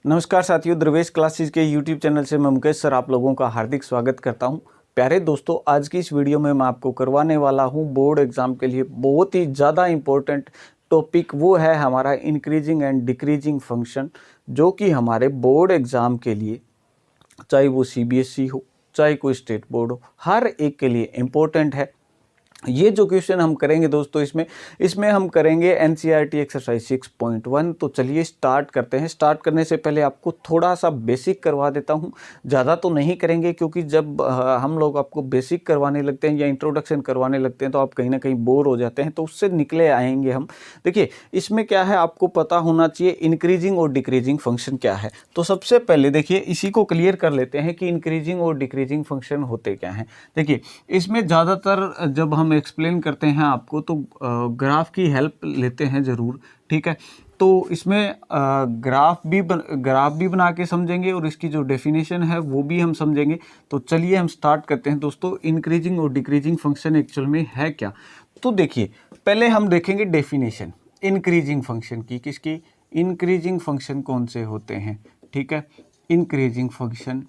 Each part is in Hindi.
नमस्कार साथियों, ध्रुवेश क्लासेस के यूट्यूब चैनल से मैं मुकेश सर आप लोगों का हार्दिक स्वागत करता हूं। प्यारे दोस्तों, आज की इस वीडियो में मैं आपको करवाने वाला हूं बोर्ड एग्जाम के लिए बहुत ही ज़्यादा इम्पोर्टेंट टॉपिक। वो है हमारा इंक्रीजिंग एंड डिक्रीजिंग फंक्शन, जो कि हमारे बोर्ड एग्ज़ाम के लिए, चाहे वो CBSE हो चाहे कोई स्टेट बोर्ड हो, हर एक के लिए इम्पोर्टेंट है। ये जो क्वेश्चन हम करेंगे दोस्तों, इसमें हम करेंगे NCERT एक्सरसाइज 6.1। तो चलिए स्टार्ट करते हैं। स्टार्ट करने से पहले आपको थोड़ा सा बेसिक करवा देता हूँ। ज़्यादा तो नहीं करेंगे, क्योंकि जब हम लोग आपको बेसिक करवाने लगते हैं या इंट्रोडक्शन करवाने लगते हैं तो आप कहीं ना कहीं बोर हो जाते हैं, तो उससे निकले आएंगे हम। देखिए, इसमें क्या है, आपको पता होना चाहिए इंक्रीजिंग और डिक्रीजिंग फंक्शन क्या है। तो सबसे पहले देखिए, इसी को क्लियर कर लेते हैं कि इंक्रीजिंग और डिक्रीजिंग फंक्शन होते क्या हैं। देखिए, इसमें ज़्यादातर जब हम एक्सप्लेन करते हैं आपको तो ग्राफ की हेल्प लेते हैं ज़रूर, ठीक है। तो इसमें ग्राफ भी बना के समझेंगे और इसकी जो डेफिनेशन है वो भी हम समझेंगे। तो चलिए हम स्टार्ट करते हैं दोस्तों। इंक्रीजिंग और डिक्रीजिंग फंक्शन एक्चुअल में है क्या। तो देखिए, पहले हम देखेंगे डेफिनेशन इंक्रीजिंग फंक्शन की। किसकी? इंक्रीजिंग फंक्शन कौन से होते हैं, ठीक है। इंक्रीजिंग फंक्शन,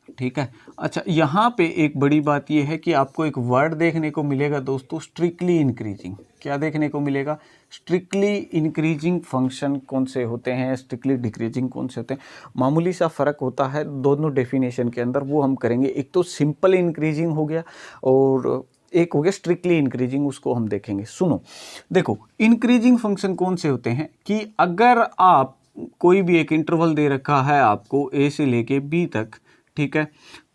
ठीक है। अच्छा, यहाँ पे एक बड़ी बात यह है कि आपको एक वर्ड देखने को मिलेगा दोस्तों, स्ट्रिक्टली इंक्रीजिंग। क्या देखने को मिलेगा? स्ट्रिक्टली इंक्रीजिंग फंक्शन कौन से होते हैं, स्ट्रिक्टली डिक्रीजिंग कौन से होते हैं। मामूली सा फ़र्क होता है दोनों डेफिनेशन के अंदर, वो हम करेंगे। एक तो सिंपल इंक्रीजिंग हो गया और एक हो गया स्ट्रिक्टली इंक्रीजिंग, उसको हम देखेंगे। सुनो, देखो, इंक्रीजिंग फंक्शन कौन से होते हैं कि अगर आप कोई भी एक इंटरवल दे रखा है आपको A से लेके B तक, ठीक है।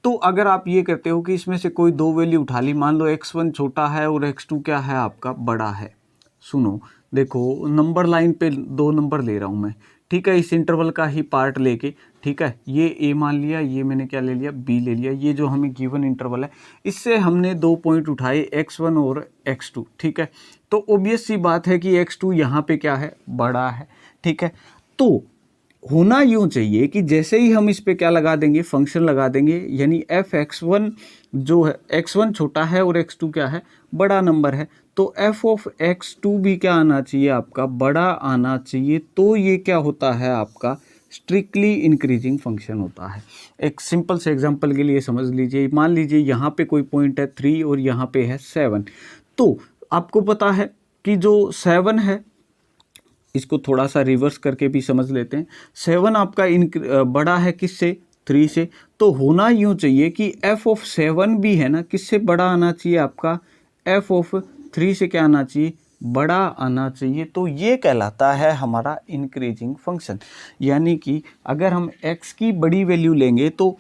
तो अगर आप ये करते हो कि इसमें से कोई दो वैल्यू उठा ली, मान लो x1 छोटा है और x2 क्या है आपका, बड़ा है। सुनो, देखो, नंबर लाइन पे दो नंबर ले रहा हूँ मैं, ठीक है, इस इंटरवल का ही पार्ट लेके, ठीक है। ये A मान लिया, ये मैंने क्या ले लिया, B ले लिया। ये जो हमें गिवन इंटरवल है, इससे हमने दो पॉइंट उठाए x1 और x2, ठीक है। तो ऑब्वियस सी बात है कि x2 यहाँ पे क्या है, बड़ा है, ठीक है। तो होना यूं चाहिए कि जैसे ही हम इस पे क्या लगा देंगे, फंक्शन लगा देंगे, यानी f(x1) जो है, x1 छोटा है और x2 क्या है, बड़ा नंबर है, तो f(x2) भी क्या आना चाहिए आपका, बड़ा आना चाहिए। तो ये क्या होता है आपका, स्ट्रिक्टली इंक्रीजिंग फंक्शन होता है। एक सिंपल से एग्जांपल के लिए समझ लीजिए, मान लीजिए यहाँ पे कोई पॉइंट है 3 और यहाँ पे है 7। तो आपको पता है कि जो 7 है, इसको थोड़ा सा रिवर्स करके भी समझ लेते हैं। 7 आपका बड़ा है किससे, 3 से। तो होना यूं चाहिए कि f(7) भी है ना, किससे बड़ा आना चाहिए आपका, f(3) से क्या आना चाहिए, बड़ा आना चाहिए। तो ये कहलाता है हमारा इंक्रीजिंग फंक्शन। यानी कि अगर हम x की बड़ी वैल्यू लेंगे तो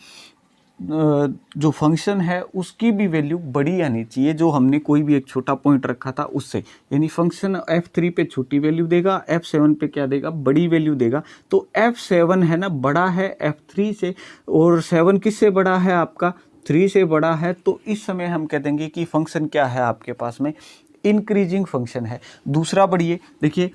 जो फंक्शन है उसकी भी वैल्यू बड़ी आनी चाहिए, जो हमने कोई भी एक छोटा पॉइंट रखा था उससे। यानी फंक्शन f3 पे छोटी वैल्यू देगा, f7 पे क्या देगा, बड़ी वैल्यू देगा। तो f7 है ना, बड़ा है f3 से, और 7 किससे बड़ा है आपका, 3 से बड़ा है। तो इस समय हम कह देंगे कि फंक्शन क्या है आपके पास में, इंक्रीजिंग फंक्शन है। दूसरा बढ़िए, देखिए,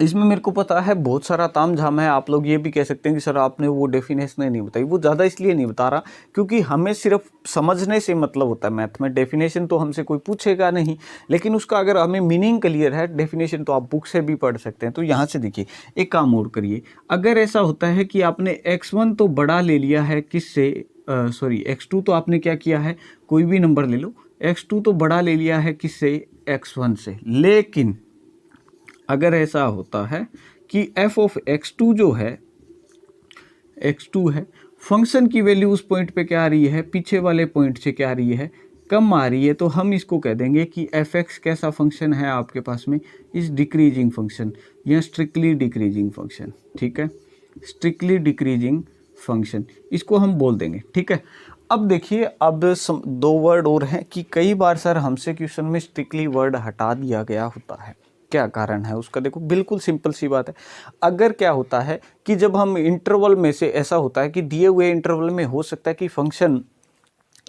इसमें मेरे को पता है बहुत सारा ताम झाम है। आप लोग ये भी कह सकते हैं कि सर आपने वो डेफिनेशन नहीं बताई। वो ज़्यादा इसलिए नहीं बता रहा क्योंकि हमें सिर्फ समझने से मतलब होता है मैथ में। डेफिनेशन तो हमसे कोई पूछेगा नहीं, लेकिन उसका अगर हमें मीनिंग क्लियर है, डेफिनेशन तो आप बुक से भी पढ़ सकते हैं। तो यहाँ से देखिए, एक काम और करिए। अगर ऐसा होता है कि आपने x1 तो बड़ा ले लिया है किससे, सॉरी x2 तो आपने क्या किया है, कोई भी नंबर ले लो, x2 तो बड़ा ले लिया है किससे, x1 से। लेकिन अगर ऐसा होता है कि f(x2) जो है, x2 है, फंक्शन की वैल्यू उस पॉइंट पे क्या आ रही है, पीछे वाले पॉइंट से क्या आ रही है, कम आ रही है। तो हम इसको कह देंगे कि f(x) कैसा फंक्शन है आपके पास में, इस डिक्रीजिंग फंक्शन या स्ट्रिक्टली डिक्रीजिंग फंक्शन, ठीक है। स्ट्रिक्टली डिक्रीजिंग फंक्शन इसको हम बोल देंगे, ठीक है। अब देखिए, अब दो वर्ड और हैं कि कई बार सर हमसे क्वेश्चन में स्ट्रिक्टली वर्ड हटा दिया गया होता है। क्या कारण है उसका? देखो, बिल्कुल सिंपल सी बात है। अगर क्या होता है कि जब हम इंटरवल में से, ऐसा होता है कि दिए हुए इंटरवल में हो सकता है कि फंक्शन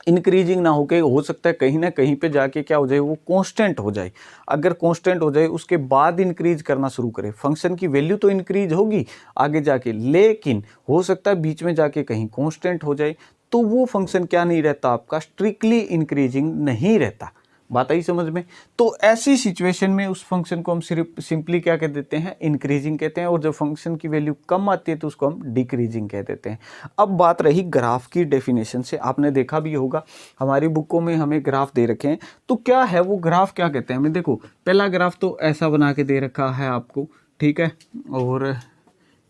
इंक्रीजिंग ना होके, हो सकता है कहीं ना कहीं पे जाके क्या हो जाए, वो कांस्टेंट हो जाए। अगर कांस्टेंट हो जाए उसके बाद इंक्रीज करना शुरू करे, फंक्शन की वैल्यू तो इंक्रीज होगी आगे जाके, लेकिन हो सकता है बीच में जाके कहीं कांस्टेंट हो जाए। तो वो फंक्शन क्या नहीं रहता आपका, स्ट्रिक्टली इंक्रीजिंग नहीं रहता। बात आई समझ में। तो ऐसी सिचुएशन में उस फंक्शन को हम सिर्फ सिंपली क्या कह देते हैं, इंक्रीजिंग कहते हैं, और जब फंक्शन की वैल्यू कम आती है तो उसको हम डिक्रीजिंग कह देते हैं। अब बात रही ग्राफ की डेफिनेशन से, आपने देखा भी होगा हमारी बुकों में हमें ग्राफ दे रखे हैं, तो क्या है वो ग्राफ क्या कहते हैं हमें। देखो पहला ग्राफ तो ऐसा बना के दे रखा है आपको, ठीक है, और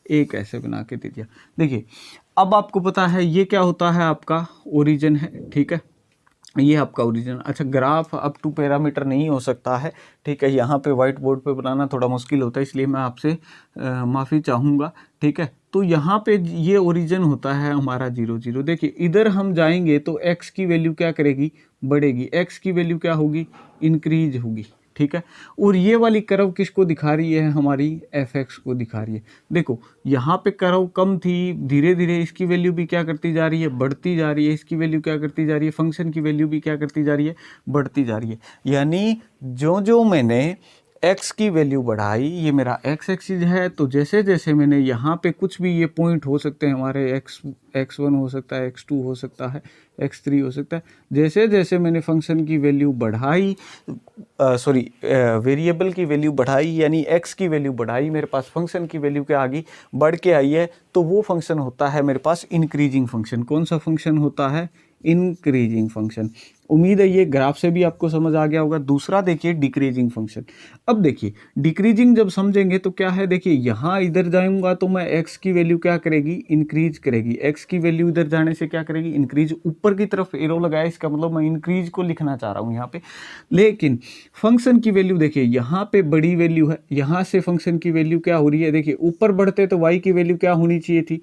एक ऐसे बना के दे दिया। देखिए अब आपको पता है ये क्या होता है, आपका ओरिजिन है, ठीक है, ये आपका ओरिजिन। अच्छा ग्राफ अप टू पैरामीटर नहीं हो सकता है, ठीक है, यहाँ पे व्हाइट बोर्ड पे बनाना थोड़ा मुश्किल होता है, इसलिए मैं आपसे माफ़ी चाहूँगा, ठीक है। तो यहाँ पे ये ओरिजिन होता है हमारा 0 0। देखिए इधर हम जाएंगे तो x की वैल्यू क्या करेगी, बढ़ेगी, x की वैल्यू क्या होगी, इंक्रीज होगी, ठीक है। और ये वाली कर्व किसको दिखा रही है, हमारी fx को दिखा रही है। देखो यहाँ पे कर्व कम थी, धीरे धीरे इसकी वैल्यू भी क्या करती जा रही है, बढ़ती जा रही है, इसकी वैल्यू क्या करती जा रही है, फंक्शन की वैल्यू भी क्या करती जा रही है, बढ़ती जा रही है। यानी जो जो मैंने x की वैल्यू बढ़ाई, ये मेरा x एक्सिस है, तो जैसे जैसे मैंने यहाँ पे कुछ भी ये पॉइंट हो सकते हैं हमारे, x1 हो सकता है, x2 हो सकता है, x3 हो सकता है, जैसे जैसे मैंने फंक्शन की वैल्यू बढ़ाई, वेरिएबल की वैल्यू बढ़ाई, यानी x की वैल्यू बढ़ाई, मेरे पास फंक्शन की वैल्यू क्या आ गई, बढ़ के आई है, तो वो फंक्शन होता है मेरे पास इंक्रीजिंग फंक्शन। कौन सा फंक्शन होता है, इंक्रीजिंग फंक्शन। उम्मीद है ये ग्राफ से भी आपको समझ आ गया होगा। दूसरा देखिए डिक्रीजिंग फंक्शन। अब देखिए डिक्रीजिंग जब समझेंगे तो क्या है, देखिए यहाँ इधर जाऊंगा तो मैं x की वैल्यू क्या करेगी, इंक्रीज करेगी, x की वैल्यू इधर जाने से क्या करेगी, इंक्रीज। ऊपर की तरफ एरो लगाया, इसका मतलब मैं इंक्रीज को लिखना चाह रहा हूँ यहाँ पे। लेकिन फंक्शन की वैल्यू देखिए यहाँ पे बड़ी वैल्यू है, यहाँ से फंक्शन की वैल्यू क्या हो रही है, देखिए ऊपर बढ़ते तो y की वैल्यू क्या होनी चाहिए थी,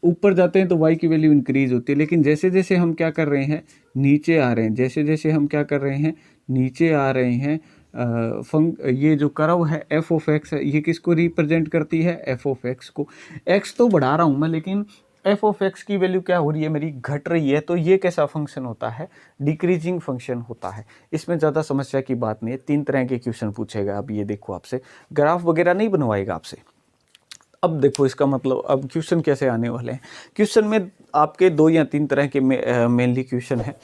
ऊपर जाते हैं तो y की वैल्यू इंक्रीज होती है। लेकिन जैसे जैसे हम क्या कर रहे हैं, नीचे आ रहे हैं, जैसे जैसे हम क्या कर रहे हैं, नीचे आ रहे हैं, ये जो कर्व है एफ ऑफ एक्स है, ये किसको रिप्रेजेंट करती है, एफ ऑफ एक्स को। एक्स तो बढ़ा रहा हूँ मैं, लेकिन एफ ऑफ एक्स की वैल्यू क्या हो रही है, मेरी घट रही है, तो ये कैसा फंक्शन होता है, डिक्रीजिंग फंक्शन होता है। इसमें ज़्यादा समस्या की बात नहीं है। 3 तरह के क्वेश्चन पूछेगा, अब ये देखो आपसे ग्राफ वगैरह नहीं बनवाएगा आपसे। अब देखो इसका मतलब अब क्वेश्चन कैसे आने वाले हैं। क्वेश्चन में आपके 2 या 3 तरह के मेनली क्वेश्चन है।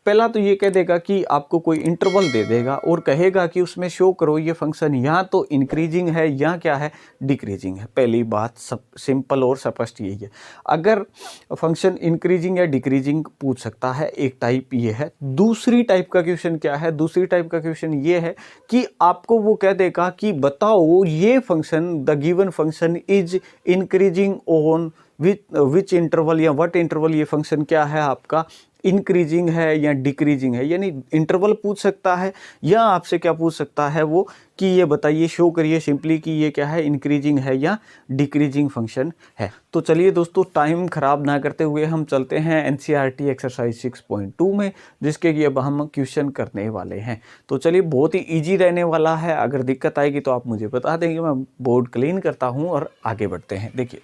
पहला तो ये कह देगा कि आपको कोई इंटरवल दे देगा और कहेगा कि उसमें शो करो ये फंक्शन या तो इंक्रीजिंग है या क्या है, डिक्रीजिंग है। पहली बात सब सिंपल और स्पष्ट यही है। अगर फंक्शन इंक्रीजिंग या डिक्रीजिंग पूछ सकता है, एक टाइप ये है। दूसरी टाइप का क्वेश्चन क्या है, दूसरी टाइप का क्वेश्चन ये है कि आपको वो कह देगा कि बताओ ये function, the given function is increasing on which interval या व्हाट इंटरवल, ये फंक्शन क्या है आपका, इंक्रीजिंग है या डिक्रीजिंग है। यानी इंटरवल पूछ सकता है या आपसे क्या पूछ सकता है वो कि ये बताइए, शो करिए सिंपली कि ये क्या है, इंक्रीजिंग है या डिक्रीजिंग फंक्शन है। तो चलिए दोस्तों टाइम खराब ना करते हुए हम चलते हैं एनसीईआरटी एक्सरसाइज 6.2 में, जिसके कि अब हम क्वेश्चन करने वाले हैं। तो चलिए बहुत ही ईजी रहने वाला है। अगर दिक्कत आएगी तो आप मुझे बता देंगे, मैं बोर्ड क्लीन करता हूँ और आगे बढ़ते हैं। देखिए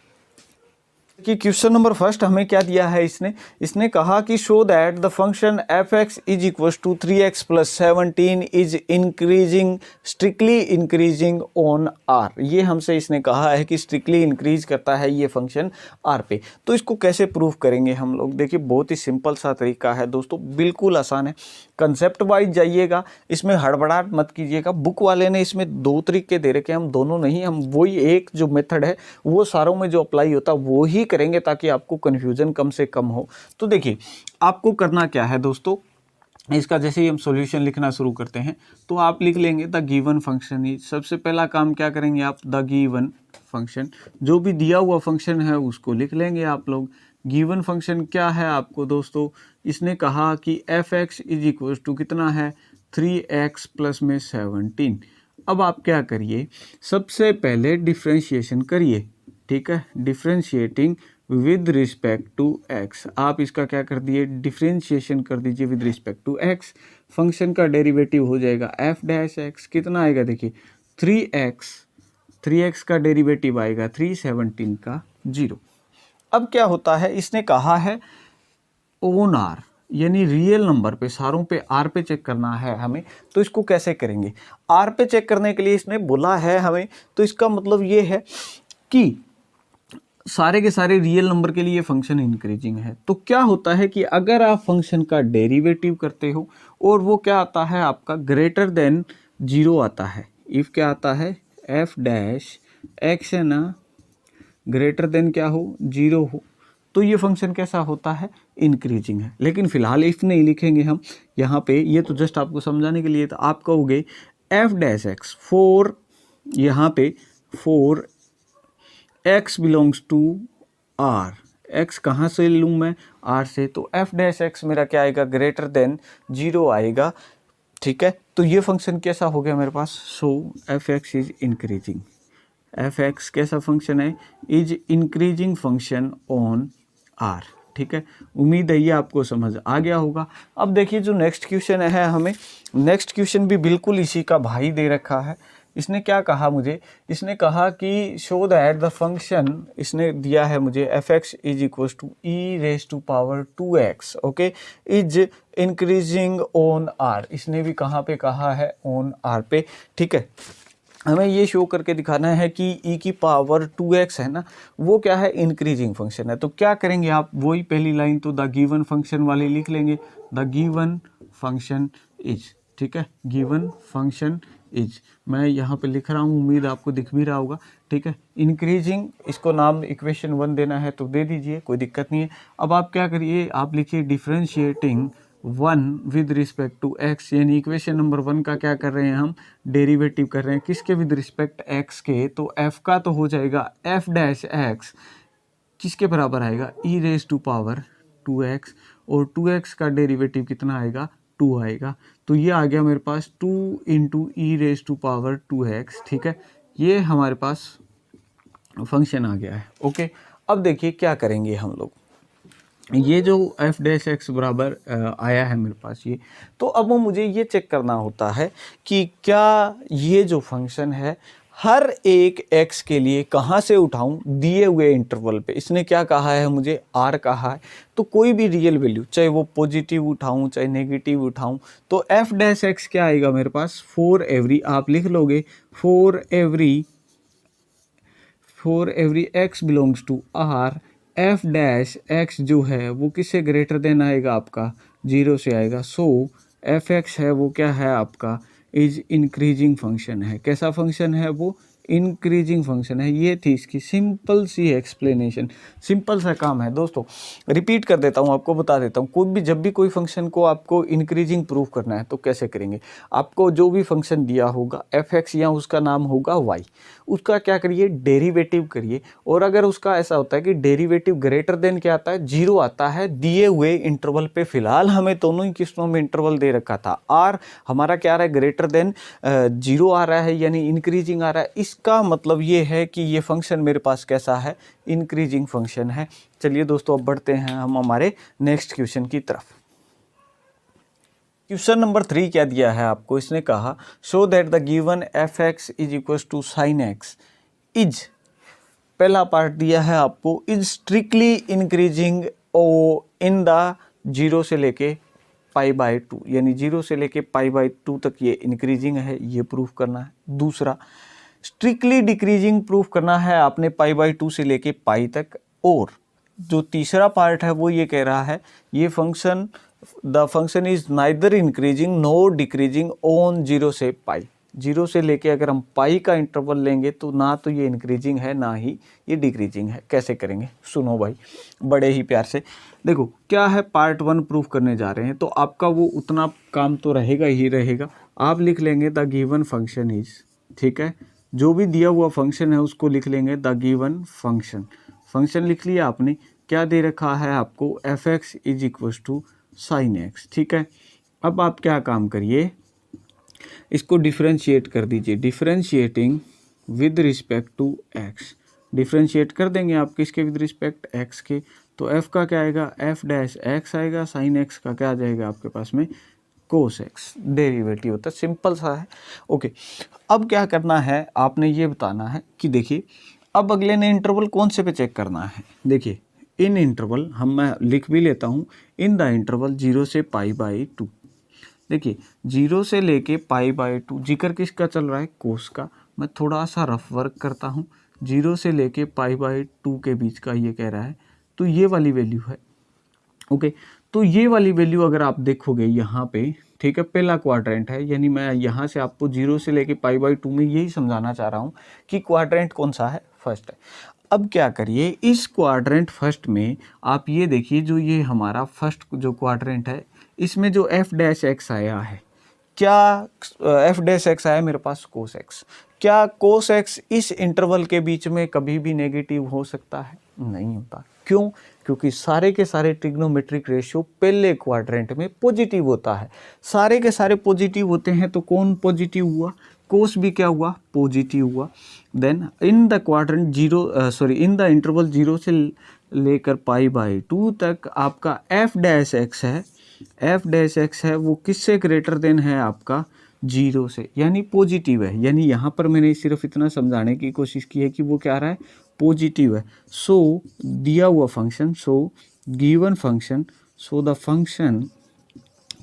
कि क्वेश्चन नंबर फर्स्ट हमें क्या दिया है, इसने कहा कि show that the function f x is equal to 3x + 17 is increasing, strictly increasing on R. ये हमसे इसने कहा है कि स्ट्रिक्टली इंक्रीज करता है ये फंक्शन आर पे। तो इसको कैसे प्रूव करेंगे हम लोग, देखिए बहुत ही सिंपल सा तरीका है दोस्तों, बिल्कुल आसान है। कंसेप्ट वाइज जाइएगा, इसमें हड़बड़ाहट मत कीजिएगा। बुक वाले ने इसमें 2 तरीके दे रखे, हम दोनों नहीं, हम वही एक जो मेथड है वो सारों में जो अप्लाई होता है वो ही करेंगे ताकि आपको कन्फ्यूजन कम से कम हो। तो देखिए आपको करना क्या है दोस्तों, इसका जैसे ही हम सॉल्यूशन लिखना शुरू करते हैं तो आप लिख लेंगे द गिवन फंक्शन इज। सबसे पहला काम क्या करेंगे आप, द गिवन फंक्शन, जो भी दिया हुआ फंक्शन है उसको लिख लेंगे आप लोग। गिवन फंक्शन क्या है आपको दोस्तों, इसने कहा कि f x is equal to कितना है, 3x + में 17। अब आप क्या करिए, सबसे पहले डिफ्रेंशिएशन करिए, ठीक है, differentiating with respect to x। आप इसका क्या कर दिए, डिफ्रेंशिएशन कर दीजिए with respect to x। Function का डेरिवेटिव हो जाएगा f डैश x, कितना आएगा देखिए 3x का डेरिवेटिव आएगा 317 का 0। अब क्या होता है, इसने कहा है ओन आर, यानी रियल नंबर पे, सारों पे आर पे चेक करना है हमें। तो इसको कैसे करेंगे, आर पे चेक करने के लिए इसने बोला है हमें, तो इसका मतलब ये है कि सारे के सारे रियल नंबर के लिए ये फंक्शन इंक्रीजिंग है। तो क्या होता है कि अगर आप फंक्शन का डेरिवेटिव करते हो और वो क्या आता है आपका ग्रेटर देन 0 आता है, इफ़ क्या आता है एफ डैश एक्स है ना ग्रेटर देन क्या हो 0 हो, तो ये फंक्शन कैसा होता है इंक्रीजिंग है। लेकिन फिलहाल इफ नहीं लिखेंगे हम यहाँ पे, ये तो जस्ट आपको समझाने के लिए। तो आप कहोगे एफ डैश एक्स फोर, यहाँ पे four x belongs to R, x कहाँ से लूँ मैं आर से, तो एफ डैश एक्स मेरा क्या आएगा ग्रेटर देन 0 आएगा। ठीक है, तो ये फंक्शन कैसा हो गया मेरे पास, so F x is increasing. F X कैसा फंक्शन है, is increasing function on R. ठीक है, उम्मीद है ये आपको समझ आ गया होगा। अब देखिए जो नेक्स्ट क्वेश्चन है, हमें नेक्स्ट क्वेश्चन भी बिल्कुल इसी का भाई दे रखा है। इसने क्या कहा मुझे, इसने कहा कि शो दैट द फंक्शन, इसने दिया है मुझे f x is equal to e raise to power 2x, okay, is increasing on R. इसने भी कहाँ पे कहा है, ऑन आर पे। ठीक है, हमें ये शो करके दिखाना है कि e की पावर 2x है ना, वो क्या है इंक्रीजिंग फंक्शन है। तो क्या करेंगे आप, वही पहली लाइन तो द गिवन फंक्शन वाली लिख लेंगे, द गिवन फंक्शन इज। ठीक है, गिवन फंक्शन इज मैं यहाँ पे लिख रहा हूँ, उम्मीद आपको दिख भी रहा होगा। ठीक है, इंक्रीजिंग, इसको नाम इक्वेशन 1 देना है तो दे दीजिए, कोई दिक्कत नहीं है। अब आप क्या करिए, आप लिखिए differentiating 1 with respect to x, यानी इक्वेशन नंबर 1 का क्या कर रहे हैं हम, डेरिवेटिव कर रहे हैं, किसके विद रिस्पेक्ट x के, तो f का तो हो जाएगा f डैश x किसके बराबर आएगा, e raise to power 2x, और 2x का डेरिवेटिव कितना आएगा 2 आएगा। तो ये आ गया मेरे पास 2 into e raise to power 2x। ठीक है, ये हमारे पास फंक्शन आ गया है। ओके, अब देखिए क्या करेंगे हम लोग, ये जो एफ डैश एक्स बराबर आया है मेरे पास ये, तो अब मुझे ये चेक करना होता है कि क्या ये जो फंक्शन है हर एक x के लिए कहाँ से उठाऊं, दिए हुए इंटरवल पे। इसने क्या कहा है मुझे, r कहा है, तो कोई भी रियल वैल्यू चाहे वो पॉजिटिव उठाऊं चाहे नेगेटिव उठाऊं, तो एफ डैश एक्स क्या आएगा मेरे पास, फॉर एवरी, आप लिख लोगे for every x belongs to r, f dash x जो है वो किससे ग्रेटर देन आएगा, आपका 0 से आएगा। सो एफ एक्स है वो क्या है आपका, इज इंक्रीजिंग फंक्शन है। कैसा फंक्शन है वो, इंक्रीजिंग फंक्शन है। ये थी इसकी सिंपल सी एक्सप्लेनेशन, सिंपल सा काम है दोस्तों। रिपीट कर देता हूँ, आपको बता देता हूँ, कोई भी जब भी कोई फंक्शन को आपको इंक्रीजिंग प्रूव करना है तो कैसे करेंगे, आपको जो भी फंक्शन दिया होगा एफ एक्स या उसका नाम होगा वाई, उसका क्या करिए डेरिवेटिव करिए। और अगर उसका ऐसा होता है कि डेरिवेटिव ग्रेटर देन क्या आता है, 0 आता है दिए हुए इंटरवल पे। फिलहाल हमें दोनों ही किस्तों में इंटरवल दे रखा था, आर हमारा क्या आ रहा है ग्रेटर देन 0 आ रहा है, यानी इंक्रीजिंग आ रहा है। इसका मतलब ये है कि ये फंक्शन मेरे पास कैसा है, इंक्रीजिंग फंक्शन है। चलिए दोस्तों अब बढ़ते हैं हम हमारे नेक्स्ट क्वेश्चन की तरफ। क्वेश्चन नंबर 3 क्या दिया है आपको, इसने कहा show that the given f x is equal to sine x is, पहला पार्ट दिया है आपको, is strictly increasing oh in the 0 से लेके π/2, यानी 0 से लेके π/2 तक ये इंक्रीजिंग है, ये प्रूफ करना है। दूसरा स्ट्रिक्टली डिक्रीजिंग प्रूफ करना है आपने π/2 से लेके पाई तक। और जो तीसरा पार्ट है वो ये कह रहा है ये function, the function is neither increasing nor decreasing on 0 से पाई। 0 से लेके अगर हम पाई का इंटरवल लेंगे तो ना तो ये इंक्रीजिंग है ना ही ये डिक्रीजिंग है। कैसे करेंगे सुनो भाई, बड़े ही प्यार से देखो। क्या है, पार्ट 1 प्रूफ करने जा रहे हैं तो आपका वो उतना काम तो रहेगा ही रहेगा। आप लिख लेंगे द गिवन फंक्शन इज, ठीक है, जो भी दिया हुआ फंक्शन है उसको लिख लेंगे द गिवन फंक्शन। फंक्शन लिख लिया आपने, क्या दे रखा है आपको, f x is equal to sine x. ठीक है, अब आप क्या काम करिए, इसको डिफरेंशिएट कर दीजिए, differentiating with respect to x. Differentiate कर देंगे आप किसके विद रिस्पेक्ट एक्स के, तो एफ का क्या आएगा, एफ डैश एक्स आएगा, साइन एक्स का क्या आ जाएगा आपके पास में, कोस एक्स। डेरिवेटिव होता है, सिंपल सा है। ओके, अब क्या करना है आपने ये बताना है कि देखिए अब अगले ने इंटरवल कौन से पे चेक करना है। देखिए इन इंटरवल मैं लिख भी लेता हूँ, इन द इंटरवल 0 से π/2। देखिए 0 से लेके π/2, जिक्र किसका चल रहा है, कोस का। मैं थोड़ा सा रफ वर्क करता हूँ 0 से लेके π/2 के बीच का ये कह रहा है, तो ये वाली वैल्यू है। ओके, तो ये वाली वैल्यू अगर आप देखोगे यहाँ पे, ठीक है, पहला क्वाड्रेंट है, यानी मैं यहाँ से आपको 0 से लेके π/2 में यही समझाना चाह रहा हूँ कि क्वाड्रेंट कौन सा है, फर्स्ट है। अब क्या करिए, इस क्वाड्रेंट फर्स्ट में आप ये देखिए, जो ये हमारा फर्स्ट जो क्वाड्रेंट है, इसमें जो f' आया है, क्या f' आया मेरे पास cos x। क्या cos x इस इंटरवल के बीच में कभी भी नेगेटिव हो सकता है? नहीं होता। क्यों? क्योंकि सारे के सारे ट्रिग्नोमेट्रिक रेशियो पहले क्वाड्रेंट में पॉजिटिव होता है। सारे के सारे पॉजिटिव होते हैं, तो कौन पॉजिटिव हुआ? कोस भी क्या हुआ? पॉजिटिव हुआ। Then in the quadrant in the interval 0 से लेकर π/2 तक आपका f' है, f' है, वो किससे ग्रेटर देन है? आपका 0 से, यानी पॉजिटिव है। यानी यहाँ पर मैंने सिर्फ इतना समझाने की कोशिश की है कि वो क्या रहा है? पॉजिटिव है। सो दिया हुआ function, so given function, so the function,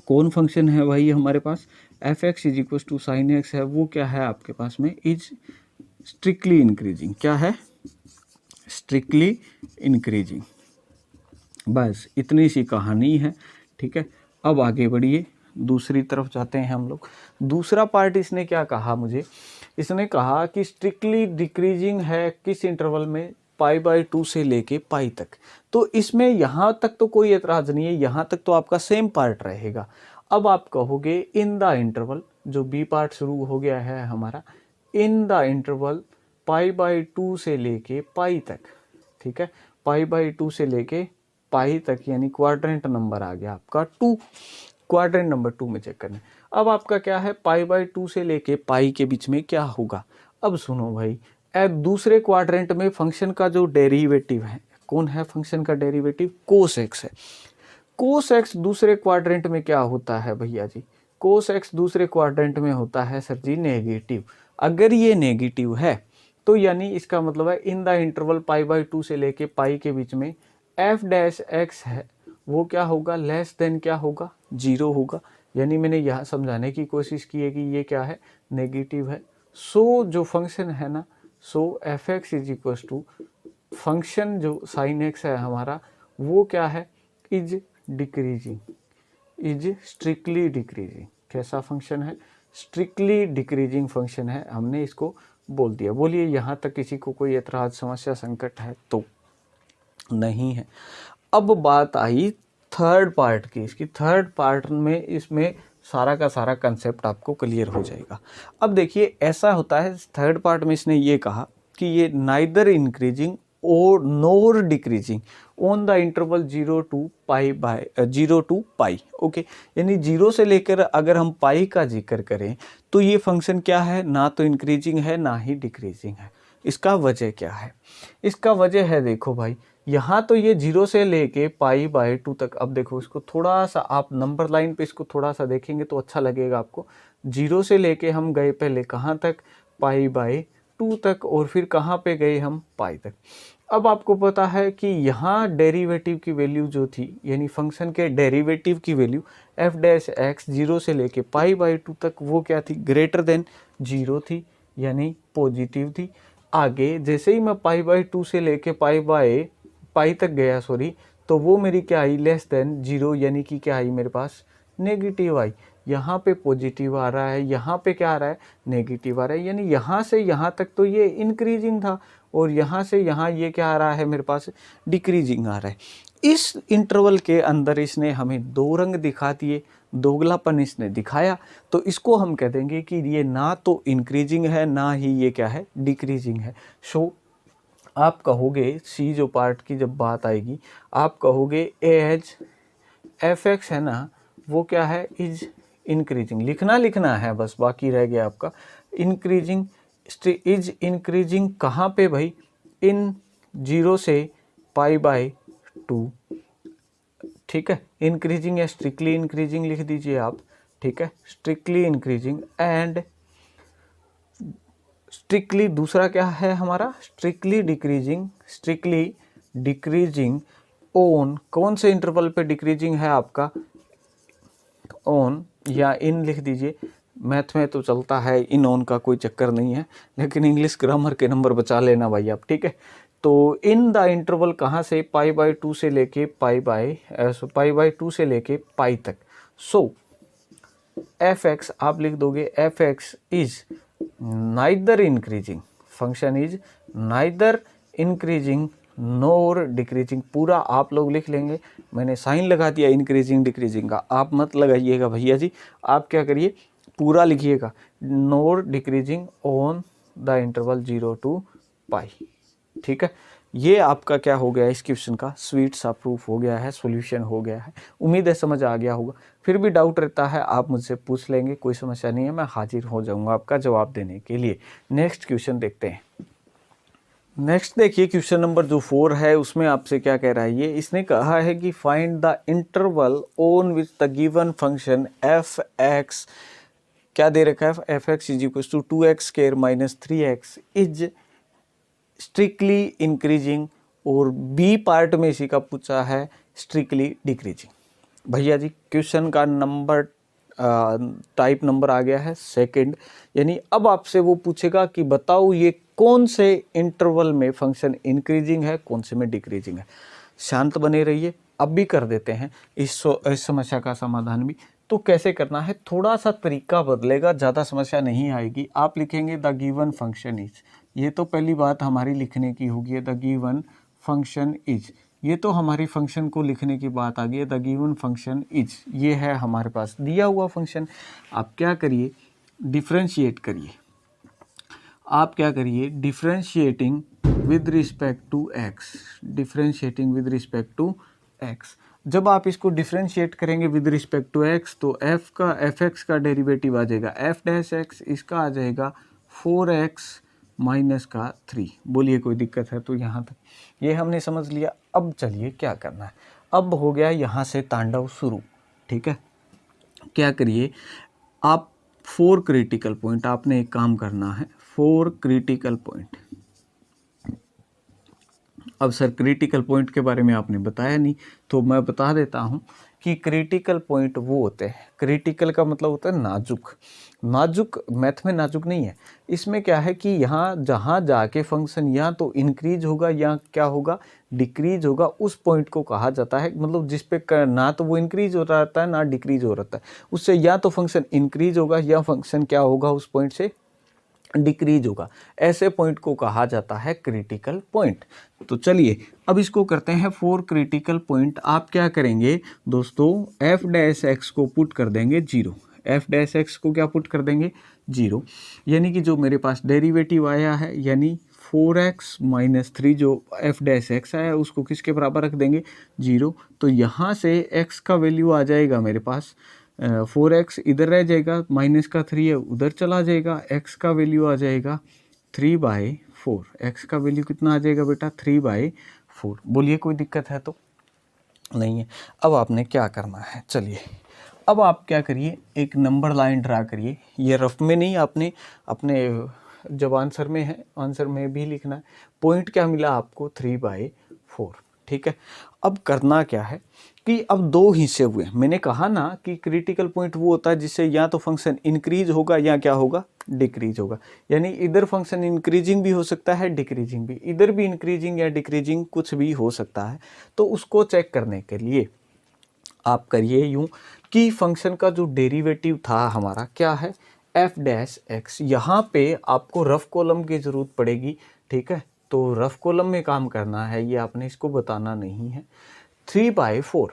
कौन फंक्शन है भाई हमारे पास? f(x) = sin x है, वो क्या है आपके पास में? Is strictly increasing. क्या है? Strictly increasing. बस इतनी सी कहानी है, ठीक है। अब आगे बढ़िए, दूसरी तरफ जाते हैं हम लोग। दूसरा पार्ट इसने क्या कहा मुझे? इसने कहा कि स्ट्रिक्टली डिक्रीजिंग है किस इंटरवल में? π/2 से लेके पाई तक। तो इसमें यहाँ तक तो कोई एतराज़ नहीं है, यहाँ तक तो आपका सेम पार्ट रहेगा। अब आप कहोगे इन द इंटरवल, जो बी पार्ट शुरू हो गया है हमारा, इन द इंटरवल π/2 से लेके पाई तक, ठीक है, π/2 से लेके पाई तक, यानी क्वाड्रेंट नंबर आ गया आपका 2, क्वाड्रेंट नंबर 2 में चेक करना। अब आपका क्या है? π/2 से लेके पाई के बीच में क्या होगा? अब सुनो भाई, दूसरे क्वाड्रेंट में फंक्शन का जो डेरिवेटिव है, कौन है फंक्शन का डेरिवेटिव? cos x है। cos x दूसरे क्वाड्रेंट में क्या होता है भैया जी? cos x दूसरे क्वाड्रेंट में होता है सर जी नेगेटिव। अगर ये नेगेटिव है तो यानी इसका मतलब है इन द इंटरवल π/2 से लेके पाई के बीच में f' है, वो क्या होगा? लेस देन क्या होगा? 0 होगा। यानी मैंने यहाँ समझाने की कोशिश की है कि ये क्या है? नेगेटिव है। सो जो फंक्शन है ना, सो f(x) = फंक्शन जो sin x है हमारा, वो क्या है? Is decreasing, is strictly decreasing. कैसा फंक्शन है? स्ट्रिक्टली डिक्रीजिंग फंक्शन है, हमने इसको बोल दिया। बोलिए यहाँ तक किसी को कोई एतराज, समस्या, संकट है तो? नहीं है। अब बात आई थर्ड पार्ट की। इसकी थर्ड पार्ट में इसमें सारा का सारा कंसेप्ट आपको क्लियर हो जाएगा। अब देखिए ऐसा होता है, थर्ड पार्ट में इसने ये कहा कि ये नाइदर इंक्रीजिंग और nor decreasing on the interval 0 to pi. Okay, यानी 0 से लेकर अगर हम पाई का जिक्र करें तो ये फंक्शन क्या है? ना तो इंक्रीजिंग है ना ही डिक्रीजिंग है। इसका वजह क्या है? इसका वजह है, देखो भाई, यहाँ तो ये 0 से लेके π/2 तक। अब देखो इसको थोड़ा सा आप नंबर लाइन पे इसको थोड़ा सा देखेंगे तो अच्छा लगेगा आपको। 0 से लेके हम गए पहले कहाँ तक? π/2 तक, और फिर कहाँ पे गए हम? पाई तक। अब आपको पता है कि यहाँ डेरिवेटिव की वैल्यू जो थी, यानी फंक्शन के डेरिवेटिव की वैल्यू f' 0 से लेके π/2 तक, वो क्या थी? ग्रेटर देन 0 थी, यानी पॉजिटिव थी। आगे जैसे ही मैं π/2 से लेके पाई तक गया, तो वो मेरी क्या आई? लेस देन 0, यानी कि क्या आई मेरे पास? नेगेटिव आई। यहाँ पे पॉजिटिव आ रहा है, यहाँ पे क्या आ रहा है? नेगेटिव आ रहा है। यानी यहाँ से यहाँ तक तो ये इंक्रीजिंग था, और यहाँ से यहाँ ये क्या आ रहा है मेरे पास? डिक्रीजिंग आ रहा है। इस इंटरवल के अंदर इसने हमें दो रंग दिखा दिए, दोगलापन इसने दिखाया, तो इसको हम कह देंगे कि ये ना तो इंक्रीजिंग है ना ही ये क्या है? डिक्रीजिंग है। सो आप कहोगे, सी जो पार्ट की जब बात आएगी, आप कहोगे एज f(x) है ना, वो क्या है? Is increasing. लिखना है बस, बाकी रह गया आपका इंक्रीजिंग। इज इंक्रीजिंग कहाँ पे भाई? इन 0 से π/2, ठीक है। इंक्रीजिंग या स्ट्रिक्टली इंक्रीजिंग लिख दीजिए आप, ठीक है। स्ट्रिक्टली इंक्रीजिंग एंड स्ट्रिक्टली दूसरा क्या है हमारा? स्ट्रिक्टली डिक्रीजिंग ऑन, कौन से इंटरवल पे डिक्रीजिंग है आपका? ऑन या इन लिख दीजिए, मैथ में तो चलता है इन ऑन का कोई चक्कर नहीं है, लेकिन इंग्लिश ग्रामर के नंबर बचा लेना भाई आप, ठीक है। तो इन द इंटरवल कहाँ से, π/2 से लेके π/2 से लेके पाई तक। सो f(x) आप लिख दोगे f(x) is neither increasing, function is neither increasing NOR decreasing. पूरा आप लोग लिख लेंगे, मैंने साइन लगा दिया इंक्रीजिंग डिक्रीजिंग का, आप मत लगाइएगा भैया जी, आप क्या करिए पूरा लिखिएगा, nor decreasing on the interval 0 to π, ठीक है। ये आपका क्या हो गया, इस क्वेश्चन का स्वीट सा प्रूफ हो गया है, सॉल्यूशन हो गया है। उम्मीद है समझ आ गया होगा। फिर भी डाउट रहता है आप मुझसे पूछ लेंगे, कोई समस्या नहीं है, मैं हाजिर हो जाऊंगा आपका जवाब देने के लिए। नेक्स्ट क्वेश्चन देखते हैं। नेक्स्ट देखिए क्वेश्चन नंबर जो 4 है, उसमें आपसे क्या कह रहा है, ये इसने कहा है कि find the interval on which the given function f(x) क्या दे रखा है, f(x) is equal to 2x² minus 3x is strictly increasing, और बी पार्ट में इसी का पूछा है स्ट्रिक्टली डिक्रीजिंग। भैया जी क्वेश्चन का नंबर टाइप नंबर आ गया है सेकंड, यानी अब आपसे वो पूछेगा कि बताओ ये कौन से इंटरवल में फंक्शन इंक्रीजिंग है, कौन से में डिक्रीजिंग है। शांत बने रहिए, अब भी कर देते हैं इस समस्या का समाधान भी। तो कैसे करना है, थोड़ा सा तरीका बदलेगा, ज़्यादा समस्या नहीं आएगी। आप लिखेंगे द गिवन फंक्शन इज, ये तो पहली बात हमारी लिखने की होगी, द गिवन फंक्शन इज, ये तो हमारी फंक्शन को लिखने की बात आ गई है, द गिवन फंक्शन इज, ये है हमारे पास दिया हुआ फंक्शन। आप क्या करिए, डिफ्रेंशिएट करिए, आप क्या करिए differentiating with respect to x, differentiating with respect to x. जब आप इसको डिफ्रेंशिएट करेंगे विद रिस्पेक्ट टू एक्स, तो f(x) का डेरिवेटिव आ जाएगा f'(x), इसका आ जाएगा 4x माइनस का 3। बोलिए कोई दिक्कत है तो यहाँ तक ये हमने समझ लिया। अब चलिए क्या करना है, अब हो गया यहाँ से तांडव शुरू, ठीक है। क्या करिए आप 4 क्रिटिकल पॉइंट, आपने एक काम करना है, 4 क्रिटिकल पॉइंट। अब सर क्रिटिकल पॉइंट के बारे में आपने बताया नहीं, तो मैं बता देता हूँ कि क्रिटिकल पॉइंट वो होते हैं, क्रिटिकल का मतलब होता है नाजुक, नाजुक मैथ में नाजुक नहीं है। इसमें क्या है कि यहाँ जहाँ जाके फंक्शन या तो इंक्रीज होगा या क्या होगा डिक्रीज होगा, उस पॉइंट को कहा जाता है, मतलब जिस पे ना तो वो इंक्रीज हो रहता है ना डिक्रीज हो रहता है, उससे या तो फंक्शन इंक्रीज होगा या फंक्शन क्या होगा उस पॉइंट से डिक्रीज होगा, ऐसे पॉइंट को कहा जाता है क्रिटिकल पॉइंट। तो चलिए अब इसको करते हैं 4 क्रिटिकल पॉइंट। आप क्या करेंगे दोस्तों, f'(x) को पुट कर देंगे 0, f'(x) को क्या पुट कर देंगे 0, यानी कि जो मेरे पास डेरिवेटिव आया है, यानी 4x माइनस 3 जो f'(x) आया उसको किसके बराबर रख देंगे 0। तो यहाँ से x का वैल्यू आ जाएगा मेरे पास 4x इधर रह जाएगा, माइनस का 3 है उधर चला जाएगा, x का वैल्यू आ जाएगा 3/4। x का वैल्यू कितना आ जाएगा बेटा 3/4। बोलिए कोई दिक्कत है तो नहीं है। अब आपने क्या करना है, चलिए अब आप क्या करिए, एक नंबर लाइन ड्रा करिए, ये रफ में नहीं, आपने अपने जब आंसर में है आंसर में भी लिखना है। पॉइंट क्या मिला आपको 3/4, ठीक है। अब करना क्या है कि अब 2 हिस्से हुए, मैंने कहा ना कि क्रिटिकल पॉइंट वो होता है जिससे या तो फंक्शन इंक्रीज होगा या क्या होगा डिक्रीज होगा, यानी इधर फंक्शन इंक्रीजिंग भी हो सकता है डिक्रीजिंग भी, इधर भी इंक्रीजिंग या डिक्रीजिंग कुछ भी हो सकता है। तो उसको चेक करने के लिए आप करिए यूं कि फंक्शन का जो डेरिवेटिव था हमारा क्या है f'(x), यहाँ पे आपको रफ कॉलम की ज़रूरत पड़ेगी, ठीक है। तो रफ कॉलम में काम करना है, ये आपने इसको बताना नहीं है। 3/4,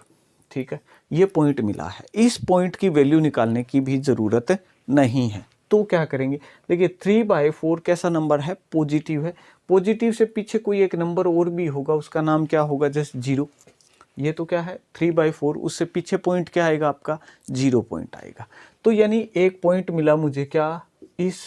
ठीक है, ये पॉइंट मिला है, इस पॉइंट की वैल्यू निकालने की भी ज़रूरत नहीं है। तो क्या करेंगे, देखिए 3/4 कैसा नंबर है, पॉजिटिव है, पॉजिटिव से पीछे कोई एक नंबर और भी होगा, उसका नाम क्या होगा जैसे 0। ये तो क्या है 3/4, उससे पीछे पॉइंट क्या आएगा आपका 0 पॉइंट आएगा। तो यानी एक पॉइंट मिला मुझे क्या, इस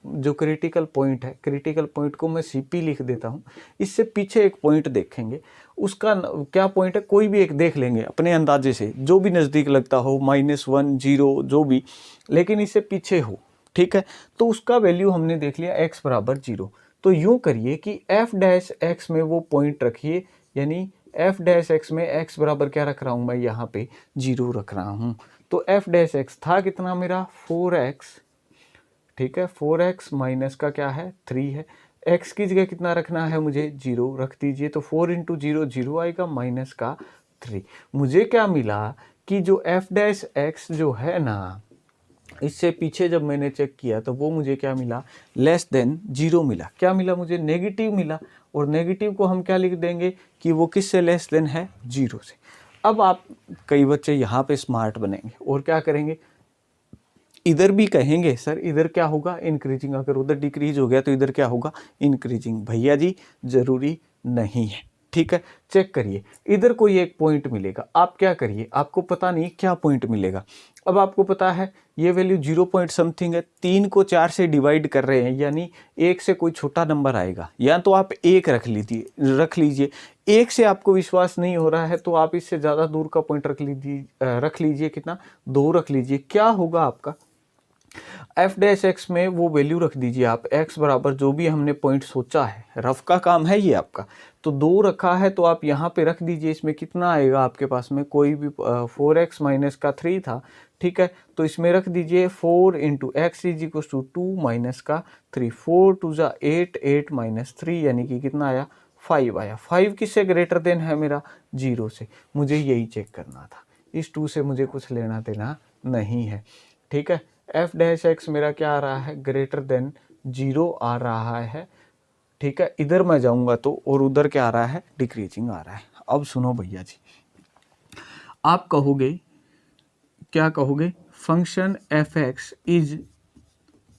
जो क्रिटिकल पॉइंट है, क्रिटिकल पॉइंट को मैं CP लिख देता हूँ, इससे पीछे एक पॉइंट देखेंगे, उसका क्या पॉइंट है कोई भी एक देख लेंगे अपने अंदाजे से, जो भी नज़दीक लगता हो, -1 0 जो भी, लेकिन इससे पीछे हो, ठीक है। तो उसका वैल्यू हमने देख लिया x बराबर 0। तो यूँ करिए कि f'(x) में वो पॉइंट रखिए, यानी f'(x) में x बराबर क्या रख रहा हूँ मैं यहाँ पे 0 रख रहा हूँ। तो एफ डैश एक्स था कितना मेरा 4x, ठीक है, 4x माइनस का क्या है 3 है, x की जगह कितना रखना है मुझे 0 रख दीजिए, तो 4 इंटू 0 0 आएगा माइनस का 3। मुझे क्या मिला कि जो एफ डैश एक्स जो है ना, इससे पीछे जब मैंने चेक किया तो वो मुझे क्या मिला, लेस देन 0 मिला। क्या मिला मुझे, नेगेटिव मिला। और नेगेटिव को हम क्या लिख देंगे कि वो किससे लेस देन है, 0 से। अब आप कई बच्चे यहाँ पे स्मार्ट बनेंगे और क्या करेंगे, इधर भी कहेंगे सर इधर क्या होगा इंक्रीजिंग, अगर उधर डिक्रीज हो गया तो इधर क्या होगा इंक्रीजिंग। भैया जी ज़रूरी नहीं है, ठीक है। चेक करिए, इधर कोई एक पॉइंट मिलेगा, आप क्या करिए, आपको पता नहीं क्या पॉइंट मिलेगा। अब आपको पता है ये वैल्यू 0 पॉइंट समथिंग है, 3 को 4 से डिवाइड कर रहे हैं, यानी 1 से कोई छोटा नंबर आएगा, या तो आप 1 रख लीजिए। 1 से आपको विश्वास नहीं हो रहा है तो आप इससे ज़्यादा दूर का पॉइंट रख लीजिए कितना, 2 रख लीजिए। क्या होगा आपका एफ डैश एक्स में वो वैल्यू रख दीजिए आप, x बराबर जो भी हमने पॉइंट सोचा है, रफ का काम है ये आपका, तो 2 रखा है तो आप यहाँ पे रख दीजिए। इसमें कितना आएगा आपके पास में, कोई भी 4x माइनस का 3 था, ठीक है, तो इसमें रख दीजिए 4 into x is equal to 2 minus का 3, 4 टू जा 8, 8 माइनस 3 यानी कि कितना आया 5 आया। 5 किससे ग्रेटर देन है मेरा 0 से, मुझे यही चेक करना था। इस 2 से मुझे कुछ लेना देना नहीं है, ठीक है। एफ डैश एक्स मेरा क्या आ रहा है, ग्रेटर देन 0 आ रहा है, ठीक है। इधर मैं जाऊंगा तो, और उधर क्या आ रहा है डिक्रीजिंग आ रहा है। अब सुनो भैया जी, आप कहोगे क्या कहोगे, फंक्शन एफ एक्स इज,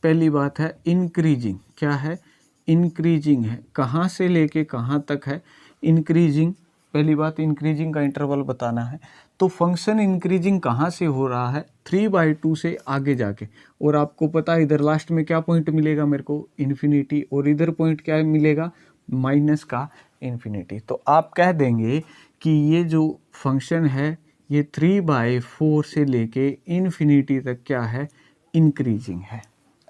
पहली बात है इंक्रीजिंग, क्या है इंक्रीजिंग है, कहाँ से लेके कहाँ तक है इंक्रीजिंग। पहली बात इंक्रीजिंग का इंटरवल बताना है, तो फंक्शन इंक्रीजिंग कहाँ से हो रहा है 3/2 से आगे जाके, और आपको पता है इधर लास्ट में क्या पॉइंट मिलेगा मेरे को इन्फिनिटी, और इधर पॉइंट क्या मिलेगा माइनस का इन्फिनिटी। तो आप कह देंगे कि ये जो फंक्शन है ये 3/4 से लेके इन्फिनिटी तक क्या है इंक्रीजिंग है।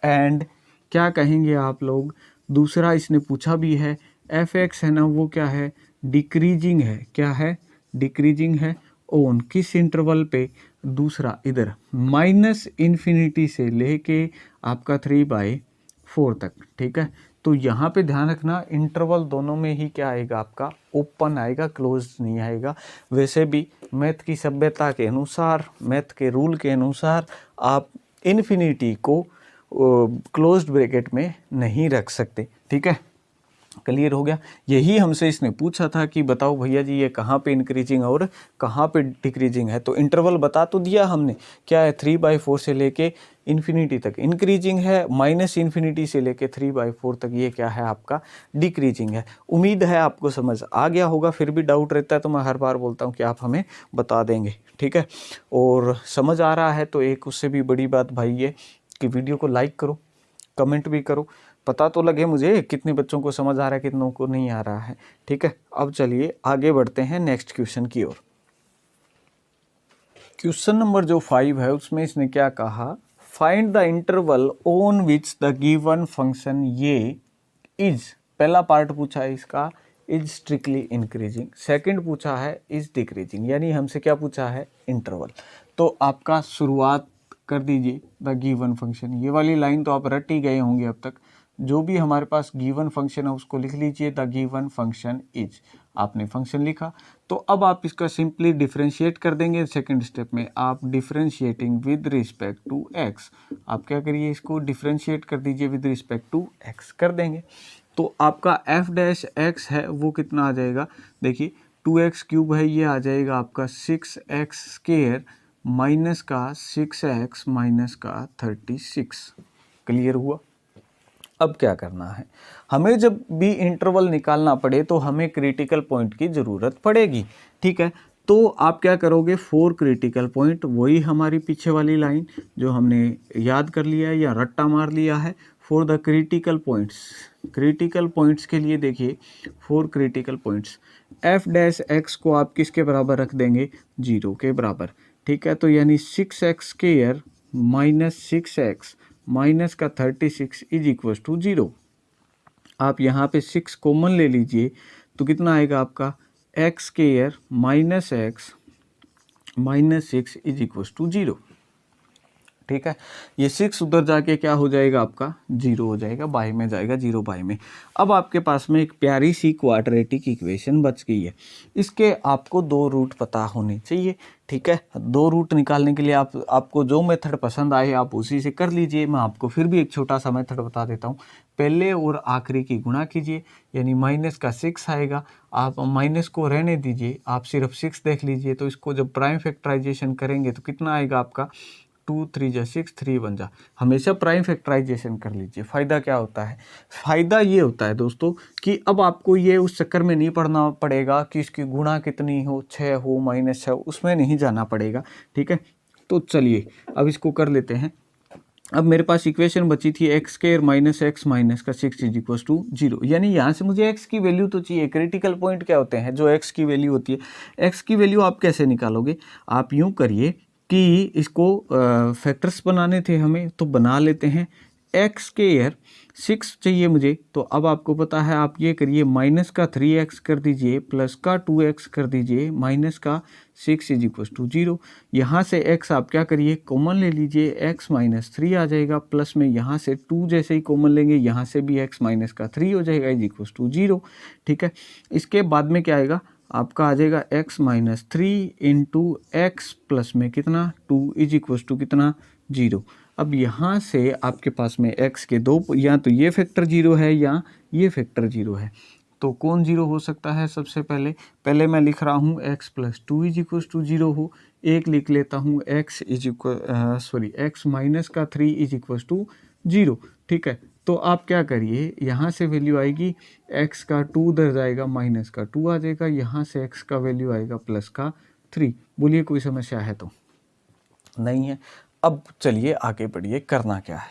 एंड क्या कहेंगे आप लोग, दूसरा इसने पूछा भी है एफ एक्स है ना वो क्या है डिक्रीजिंग है, क्या है डिक्रीजिंग है ऑन किस इंटरवल पे, दूसरा इधर माइनस इन्फिनिटी से लेके आपका 3/4 तक, ठीक है। तो यहाँ पे ध्यान रखना इंटरवल दोनों में ही क्या आएगा आपका ओपन आएगा, क्लोज नहीं आएगा। वैसे भी मैथ की सभ्यता के अनुसार, मैथ के रूल के अनुसार आप इन्फिनिटी को क्लोज्ड ब्रैकेट में नहीं रख सकते, ठीक है। क्लियर हो गया। यही हमसे इसने पूछा था कि बताओ भैया जी ये कहाँ पे इंक्रीजिंग और कहाँ पे डिक्रीजिंग है, तो इंटरवल बता तो दिया हमने, क्या है 3/4 से लेके इन्फिनिटी तक इंक्रीजिंग है, माइनस इन्फिनिटी से लेके 3/4 तक ये क्या है आपका डिक्रीजिंग है। उम्मीद है आपको समझ आ गया होगा, फिर भी डाउट रहता है तो मैं हर बार बोलता हूँ कि आप हमें बता देंगे, ठीक है। और समझ आ रहा है तो एक उससे भी बड़ी बात भाई ये कि वीडियो को लाइक करो, कमेंट भी करो, पता तो लगे मुझे कितने बच्चों को समझ आ रहा है कितनों को नहीं आ रहा है, ठीक है। अब चलिए आगे बढ़ते हैं नेक्स्ट क्वेश्चन की ओर। क्वेश्चन नंबर जो 5 है उसमें इसने क्या कहा, find the interval on which the given function ये इज, पहला पार्ट पूछा है इसका इज स्ट्रिक्टली इंक्रीजिंग, सेकंड पूछा है इज डिक्रीजिंग, यानी हमसे क्या पूछा है इंटरवल। तो आपका शुरुआत कर दीजिए द गिवन फंक्शन, ये वाली लाइन तो आप रट ही गए होंगे अब तक। जो भी हमारे पास गिवन फंक्शन है उसको लिख लीजिए द गिवन फंक्शन इज, आपने फंक्शन लिखा। तो अब आप इसका सिंपली डिफरेंशिएट कर देंगे। सेकंड स्टेप में आप differentiating with respect to x, आप क्या करिए इसको डिफरेंशिएट कर दीजिए विद रिस्पेक्ट टू एक्स कर देंगे। तो आपका एफ डैश एक्स है वो कितना आ जाएगा, देखिए 2x³ है, ये आ जाएगा आपका 6x² माइनस का 6x माइनस का 36। क्लियर हुआ। अब क्या करना है, हमें जब भी इंटरवल निकालना पड़े तो हमें क्रिटिकल पॉइंट की ज़रूरत पड़ेगी, ठीक है। तो आप क्या करोगे 4 क्रिटिकल पॉइंट, वही हमारी पीछे वाली लाइन जो हमने याद कर लिया है या रट्टा मार लिया है, for the critical points, critical points के लिए देखिए 4 critical points, F dash x को आप किसके बराबर रख देंगे 0 के बराबर, ठीक है। तो यानी 6x² माइनस 6x माइनस का 36 इज इक्वल टू 0। आप यहाँ पे 6 कॉमन ले लीजिए तो कितना आएगा आपका x² minus x minus 6 is equal to 0। ठीक है। ये 6 उधर जाके क्या हो जाएगा आपका 0 हो जाएगा, बाई में जाएगा 0 बाई में। अब आपके पास में एक प्यारी सी क्वाड्रेटिक इक्वेशन बच गई है। इसके आपको 2 रूट पता होने चाहिए, ठीक है। 2 रूट निकालने के लिए आपको जो मेथड पसंद आए आप उसी से कर लीजिए। मैं आपको फिर भी एक छोटा सा मेथड बता देता हूँ। पहले और आखिरी की गुणा कीजिए, यानी माइनस का 6 आएगा। आप माइनस को रहने दीजिए, आप सिर्फ 6 देख लीजिए। तो इसको जब प्राइम फैक्टराइजेशन करेंगे तो कितना आएगा आपका 2 3 जा 6 3 1 जा। हमेशा प्राइम फैक्टराइजेशन कर लीजिए। फ़ायदा क्या होता है, फ़ायदा ये होता है दोस्तों कि अब आपको ये उस चक्कर में नहीं पड़ना पड़ेगा कि इसकी गुणा कितनी हो, 6 हो -6, उसमें नहीं जाना पड़ेगा, ठीक है। तो चलिए अब इसको कर लेते हैं। अब मेरे पास इक्वेशन बची थी x square minus x minus का 6 इज इक्वल टू 0, यानी यहाँ से मुझे एक्स की वैल्यू तो चाहिए। क्रिटिकल पॉइंट क्या होते हैं, जो एक्स की वैल्यू होती है। एक्स की वैल्यू आप कैसे निकालोगे, आप यूँ करिए कि इसको फैक्टर्स बनाने थे हमें, तो बना लेते हैं। एक्स स्क्वायर 6 चाहिए मुझे, तो अब आपको पता है आप ये करिए, माइनस का 3x कर दीजिए, प्लस का 2x कर दीजिए, माइनस का 6 इज इक्वल टू 0। यहाँ से x आप क्या करिए, कॉमन ले लीजिए, x माइनस 3 आ जाएगा, प्लस में यहाँ से 2 जैसे ही कॉमन लेंगे, यहाँ से भी x माइनस का 3 हो जाएगा इज इक्वल टू 0, ठीक है। इसके बाद में क्या आएगा, आपका आ जाएगा x minus 3 into x plus में कितना 2 इज इक्वल टू कितना 0। अब यहाँ से आपके पास में x के 2, या तो ये फैक्टर 0 है या ये फैक्टर 0 है। तो कौन 0 हो सकता है, सबसे पहले मैं लिख रहा हूँ x plus 2 is equal to 0 हो। एक लिख लेता हूँ x माइनस का 3 इज इक्वल टू 0, ठीक है। तो आप क्या करिए, यहाँ से वैल्यू आएगी x का 2 उधर जाएगा, माइनस का 2 आ जाएगा, यहाँ से x का वैल्यू आएगा प्लस का 3। बोलिए कोई समस्या है तो नहीं है। अब चलिए आगे बढ़िए, करना क्या है,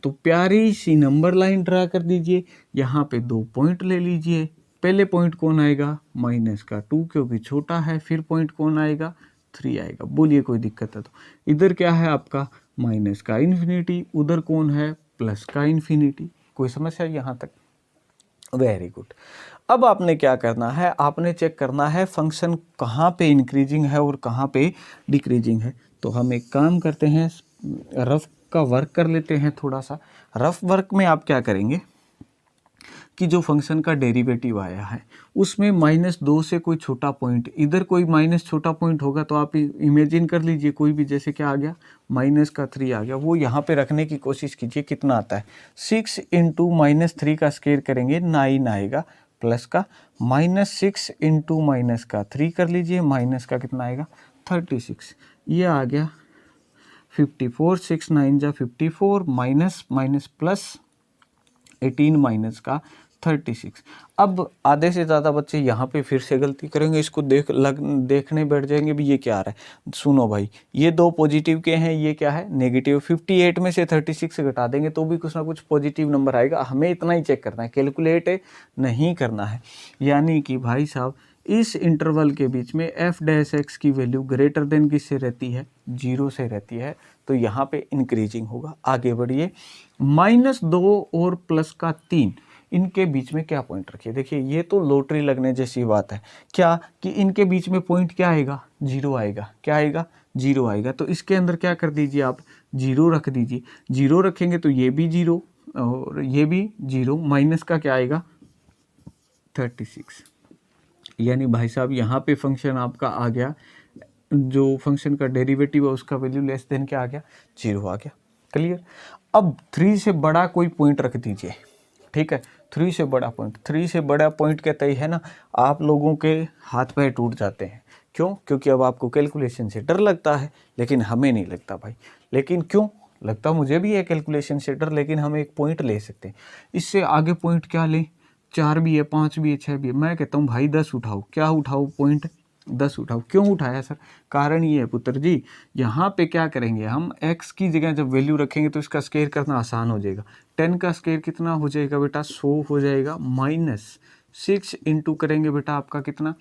तो प्यारी सी नंबर लाइन ड्रा कर दीजिए। यहाँ पे 2 पॉइंट ले लीजिए। पहले पॉइंट कौन आएगा, माइनस का 2 क्योंकि छोटा है, फिर पॉइंट कौन आएगा 3 आएगा। बोलिए कोई दिक्कत है तो। इधर क्या है आपका माइनस का इन्फिनिटी, उधर कौन है प्लस का इन्फिनिटी। कोई समस्या यहाँ तक, वेरी गुड। अब आपने क्या करना है, आपने चेक करना है फंक्शन कहाँ पे इंक्रीजिंग है और कहाँ पे डिक्रीजिंग है। तो हम एक काम करते हैं, रफ का वर्क कर लेते हैं थोड़ा सा। रफ वर्क में आप क्या करेंगे कि जो फंक्शन का डेरिवेटिव आया है उसमें -2 से कोई छोटा पॉइंट, इधर कोई माइनस छोटा पॉइंट होगा तो आप इमेजिन कर लीजिए कोई भी, जैसे क्या आ गया माइनस का 3 आ गया, वो यहाँ पे रखने की कोशिश कीजिए। कितना आता है 6 इंटू -3 का स्क्वायर करेंगे 9 आएगा, प्लस का -6 इंटू माइनस का 3 कर लीजिए, माइनस का कितना आएगा 36। ये आ गया 54, 6 9 जा 54, माइनस माइनस प्लस 18 माइनस का 36। अब आधे से ज़्यादा बच्चे यहाँ पे फिर से गलती करेंगे, इसको देखने बैठ जाएंगे भी ये क्या आ रहा है। सुनो भाई, ये 2 पॉजिटिव के हैं, ये क्या है नेगेटिव। 58 में से 36 घटा देंगे तो भी कुछ ना कुछ पॉजिटिव नंबर आएगा। हमें इतना ही चेक करना है, कैलकुलेट नहीं करना है। यानी कि भाई साहब इस इंटरवल के बीच में f डैश एक्स की वैल्यू ग्रेटर देन किससे रहती है, 0 से रहती है। तो यहाँ पे इंक्रीजिंग होगा। आगे बढ़िए, -2 और प्लस का 3, इनके बीच में क्या पॉइंट रखिए। देखिए ये तो लॉटरी लगने जैसी बात है, क्या कि इनके बीच में पॉइंट क्या आएगा 0 आएगा। क्या आएगा 0 आएगा। तो इसके अंदर क्या कर दीजिए आप 0 रख दीजिए। 0 रखेंगे तो ये भी 0 और ये भी 0, माइनस का क्या आएगा 36। यानी भाई साहब यहाँ पे फंक्शन आपका आ गया, जो फंक्शन का डेरिवेटिव है उसका वैल्यू लेस देन क्या आ गया 0 आ गया। क्लियर। अब 3 से बड़ा कोई पॉइंट रख दीजिए, ठीक है। 3 से बड़ा पॉइंट, 3 से बड़ा पॉइंट कहते ही है ना, आप लोगों के हाथ पैर टूट जाते हैं। क्यों? क्योंकि अब आपको कैलकुलेशन से डर लगता है, लेकिन हमें नहीं लगता भाई। लेकिन क्यों लगता, मुझे भी है कैलकुलेशन से डर, लेकिन हम एक पॉइंट ले सकते हैं। इससे आगे पॉइंट क्या लें, 4 भी है, 5 भी है, 6 भी है। मैं कहता हूँ भाई 10 उठाओ। क्या उठाओ, पॉइंट 10 उठाओ। क्यों उठाया सर, कारण ये है पुत्र जी, यहाँ पे क्या करेंगे हम, x की जगह जब वैल्यू रखेंगे तो इसका स्क्वायर करना आसान हो जाएगा। 10 का स्क्वायर कितना हो जाएगा बेटा 100 हो जाएगा, -6 इंटू करेंगे बेटा आपका कितना,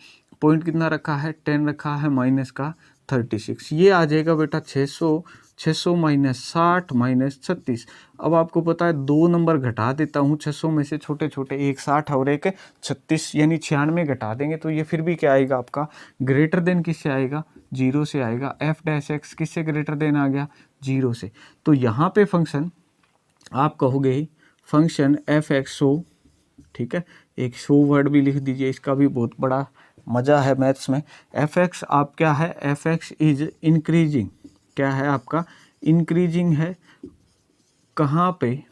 पॉइंट कितना रखा है 10 रखा है, माइनस का 36, ये आ जाएगा बेटा 600। 600 माइनस 60 माइनस 36। अब आपको पता है 2 नंबर घटा देता हूँ 600 में से छोटे छोटे, एक 60 और एक 36 यानी 96 घटा देंगे तो ये फिर भी क्या आएगा आपका, ग्रेटर देन किससे आएगा, 0 से आएगा। एफ डैश एक्स किससे ग्रेटर देन आ गया, 0 से। तो यहाँ पे फंक्शन आप कहोगे फंक्शन एफ एक्स शो, ठीक है, एक शो वर्ड भी लिख दीजिए, इसका भी बहुत बड़ा मज़ा है मैथ्स में। एफ एक्स आप क्या है, एफ एक्स इज इंक्रीजिंग, क्या है आपका, इंक्रीजिंग है, कहाँ पे,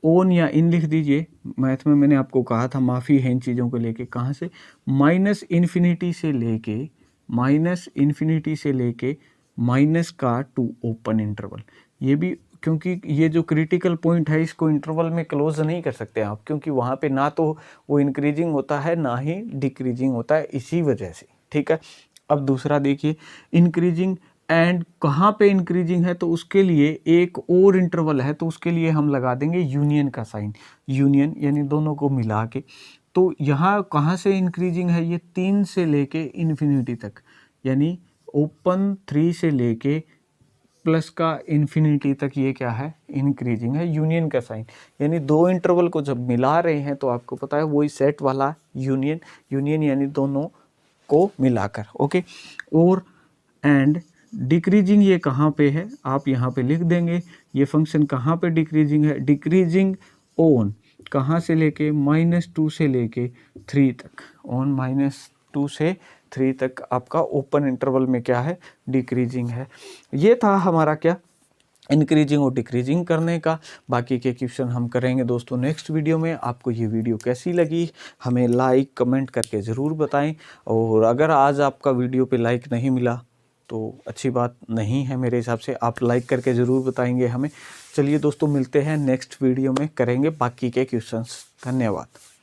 ओन या इन लिख दीजिए। मैथ में मैंने आपको कहा था माफ़ी है इन चीज़ों को लेके, कहाँ से, माइनस इन्फिनिटी से लेके, माइनस इन्फिनिटी से लेके माइनस का टू ओपन इंटरवल। ये भी क्योंकि ये जो क्रिटिकल पॉइंट है इसको इंटरवल में क्लोज नहीं कर सकते आप, क्योंकि वहाँ पे ना तो वो इंक्रीजिंग होता है ना ही डिक्रीजिंग होता है, इसी वजह से, ठीक है। अब दूसरा देखिए, इंक्रीजिंग एंड कहाँ पे इंक्रीजिंग है तो उसके लिए एक और इंटरवल है, तो उसके लिए हम लगा देंगे यूनियन का साइन, यूनियन यानी दोनों को मिला के। तो यहाँ कहाँ से इंक्रीजिंग है, ये 3 से लेके इन्फिनिटी तक, यानी ओपन 3 से लेके प्लस का इन्फिनिटी तक, ये क्या है, इंक्रीजिंग है, यूनियन का साइन। यानी 2 इंटरवल को जब मिला रहे हैं तो आपको पता है वही सेट वाला यूनियन, यूनियन यानी दोनों को मिलाकर, ओके। और एंड डिक्रीजिंग ये कहाँ पे है, आप यहाँ पे लिख देंगे, ये फंक्शन कहाँ पे डिक्रीजिंग है, डिक्रीजिंग ऑन कहाँ से लेके -2 से लेके 3 तक, ऑन -2 से 3 तक आपका ओपन इंटरवल में क्या है, डिक्रीजिंग है। ये था हमारा क्या, इंक्रीजिंग और डिक्रीजिंग करने का। बाकी के क्वेश्चन हम करेंगे दोस्तों नेक्स्ट वीडियो में। आपको ये वीडियो कैसी लगी हमें लाइक कमेंट करके ज़रूर बताएं, और अगर आज आपका वीडियो पे लाइक नहीं मिला तो अच्छी बात नहीं है मेरे हिसाब से, आप लाइक करके ज़रूर बताएंगे हमें। चलिए दोस्तों मिलते हैं नेक्स्ट वीडियो में, करेंगे बाकी के क्वेश्चंस। धन्यवाद।